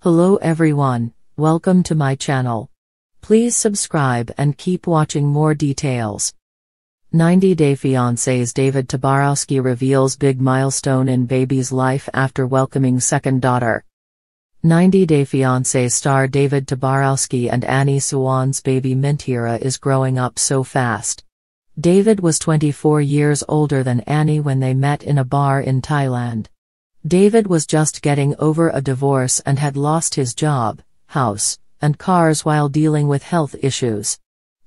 Hello everyone, welcome to my channel. Please subscribe and keep watching more details. 90 Day Fiancé's David Toborowsky reveals big milestone in baby's life after welcoming second daughter. 90 Day Fiancé star David Toborowsky and Annie Suwan's baby Mintira is growing up so fast. David was 24 years older than Annie when they met in a bar in Thailand. David was just getting over a divorce and had lost his job, house, and cars while dealing with health issues.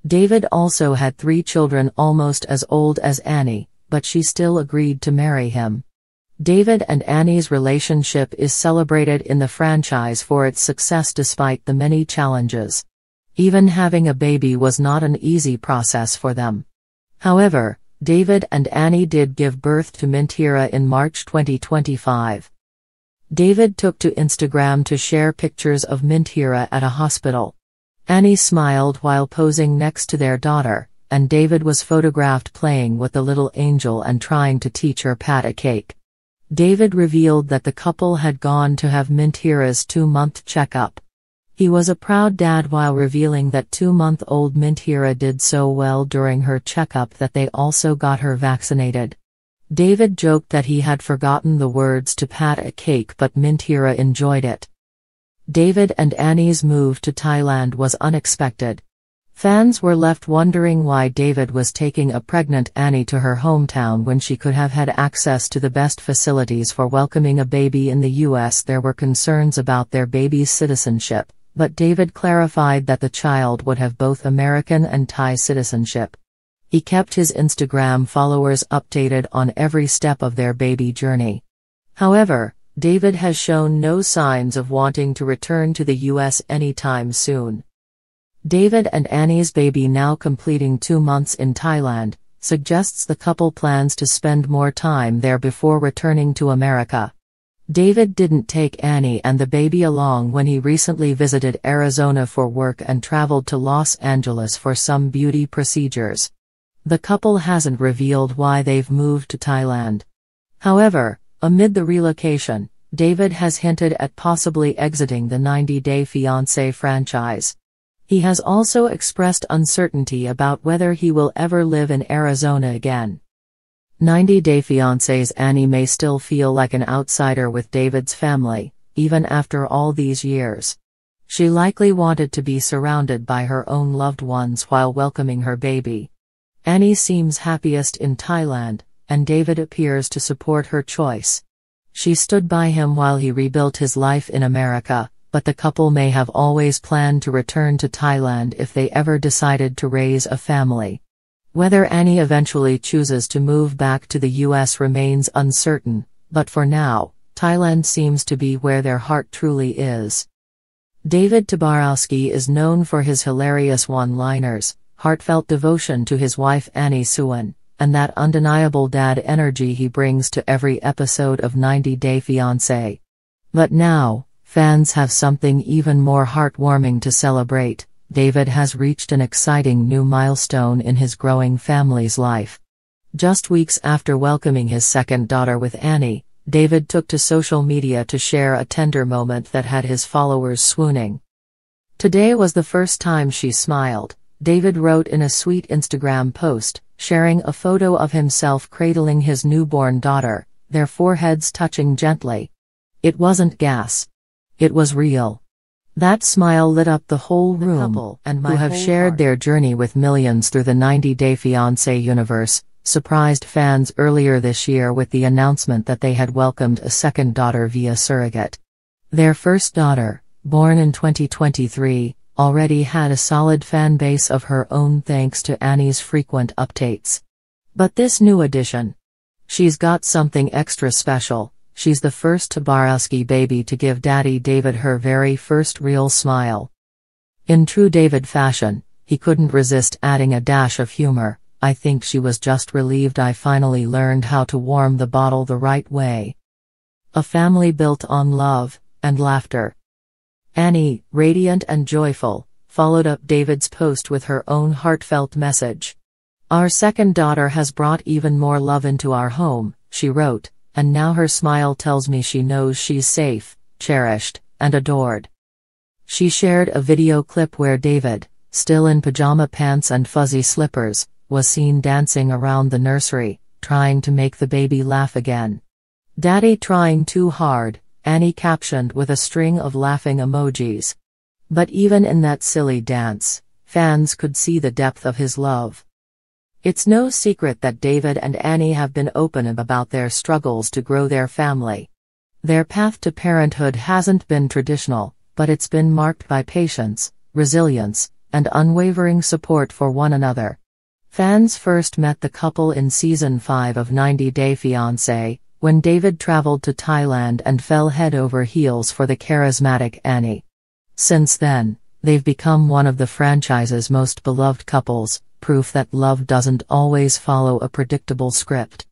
David also had 3 children almost as old as Annie, but she still agreed to marry him. David and Annie's relationship is celebrated in the franchise for its success despite the many challenges. Even having a baby was not an easy process for them. However, David and Annie did give birth to Mintira in March 2025. David took to Instagram to share pictures of Mintira at a hospital. Annie smiled while posing next to their daughter, and David was photographed playing with the little angel and trying to teach her pat a cake. David revealed that the couple had gone to have Mintira's 2-month checkup. He was a proud dad while revealing that 2-month-old Mintira did so well during her checkup that they also got her vaccinated. David joked that he had forgotten the words to pat a cake, but Mintira enjoyed it. David and Annie's move to Thailand was unexpected. Fans were left wondering why David was taking a pregnant Annie to her hometown when she could have had access to the best facilities for welcoming a baby in the US. There were concerns about their baby's citizenship, but David clarified that the child would have both American and Thai citizenship. He kept his Instagram followers updated on every step of their baby journey. However, David has shown no signs of wanting to return to the US anytime soon. David and Annie's baby, now completing 2 months in Thailand, suggests the couple plans to spend more time there before returning to America. David didn't take Annie and the baby along when he recently visited Arizona for work and traveled to Los Angeles for some beauty procedures. The couple hasn't revealed why they've moved to Thailand. However, amid the relocation, David has hinted at possibly exiting the 90 Day Fiancé franchise. He has also expressed uncertainty about whether he will ever live in Arizona again. 90 Day Fiancé's Annie may still feel like an outsider with David's family, even after all these years. She likely wanted to be surrounded by her own loved ones while welcoming her baby. Annie seems happiest in Thailand, and David appears to support her choice. She stood by him while he rebuilt his life in America, but the couple may have always planned to return to Thailand if they ever decided to raise a family. Whether Annie eventually chooses to move back to the US remains uncertain, but for now, Thailand seems to be where their heart truly is. David Toborowsky is known for his hilarious one-liners, heartfelt devotion to his wife Annie Suwan, and that undeniable dad energy he brings to every episode of 90 Day Fiancé. But now, fans have something even more heartwarming to celebrate. David has reached an exciting new milestone in his growing family's life. Just weeks after welcoming his second daughter with Annie, David took to social media to share a tender moment that had his followers swooning. "Today was the first time she smiled," David wrote in a sweet Instagram post, sharing a photo of himself cradling his newborn daughter, their foreheads touching gently. "It wasn't gas. It was real." That smile lit up the whole room, who have shared their journey with millions through the 90 Day Fiancé universe, surprised fans earlier this year with the announcement that they had welcomed a second daughter via surrogate. Their first daughter, born in 2023, already had a solid fan base of her own thanks to Annie's frequent updates. But this new addition, she's got something extra special. She's the first Toborowsky baby to give Daddy David her very first real smile. In true David fashion, he couldn't resist adding a dash of humor. "I think she was just relieved I finally learned how to warm the bottle the right way." A family built on love and laughter. Annie, radiant and joyful, followed up David's post with her own heartfelt message. "Our second daughter has brought even more love into our home," she wrote, "and now her smile tells me she knows she's safe, cherished, and adored. She shared a video clip where David, still in pajama pants and fuzzy slippers, was seen dancing around the nursery, trying to make the baby laugh again. "Daddy trying too hard," Annie captioned with a string of laughing emojis. But even in that silly dance, fans could see the depth of his love. It's no secret that David and Annie have been open about their struggles to grow their family. Their path to parenthood hasn't been traditional, but it's been marked by patience, resilience, and unwavering support for one another. Fans first met the couple in Season 5 of 90 Day Fiancé, when David traveled to Thailand and fell head over heels for the charismatic Annie. Since then, they've become one of the franchise's most beloved couples, proof that love doesn't always follow a predictable script.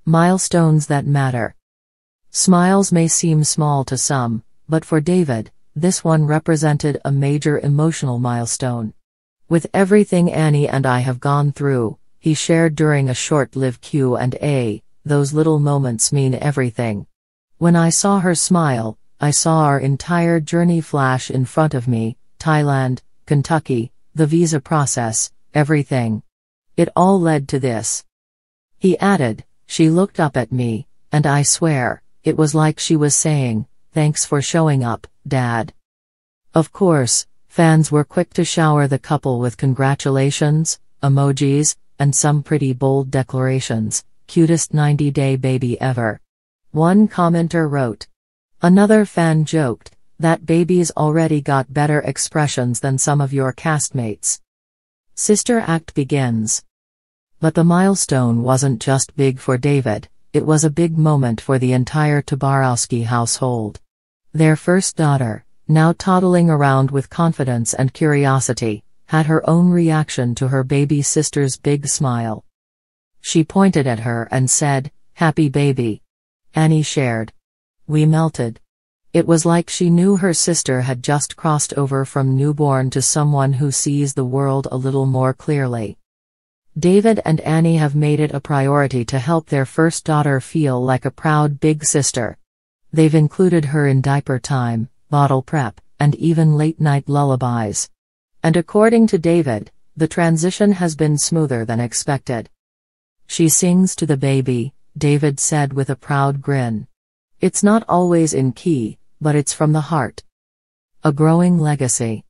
Milestones that matter. Smiles may seem small to some, but for David, this one represented a major emotional milestone. "With everything Annie and I have gone through," he shared during a short-lived Q&A, "those little moments mean everything. When I saw her smile, I saw our entire journey flash in front of me, Thailand, Kentucky, the visa process, everything. It all led to this." He added, "She looked up at me, and I swear, it was like she was saying, 'Thanks for showing up, Dad.'" Of course, fans were quick to shower the couple with congratulations, emojis, and some pretty bold declarations, "Cutest 90-day baby ever." One commenter wrote. Another fan joked, "That baby's already got better expressions than some of your castmates." Sister Act begins. But the milestone wasn't just big for David, it was a big moment for the entire Toborowsky household. Their first daughter, now toddling around with confidence and curiosity, had her own reaction to her baby sister's big smile. She pointed at her and said, "Happy baby." Annie shared. "We melted. It was like she knew her sister had just crossed over from newborn to someone who sees the world a little more clearly." David and Annie have made it a priority to help their first daughter feel like a proud big sister. They've included her in diaper time, bottle prep, and even late-night lullabies. And according to David, the transition has been smoother than expected. "She sings to the baby," David said with a proud grin. "It's not always in key, but it's from the heart." A growing legacy.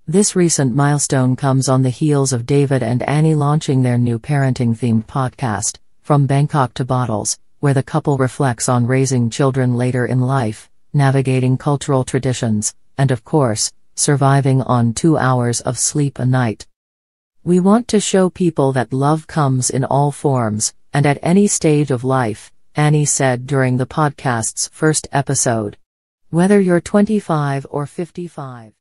This recent milestone comes on the heels of David and Annie launching their new parenting-themed podcast, From Bangkok to Bottles, where the couple reflects on raising children later in life, navigating cultural traditions, and of course, surviving on 2 hours of sleep a night. "We want to show people that love comes in all forms, and at any stage of life," Annie said during the podcast's first episode. "Whether you're 25 or 55.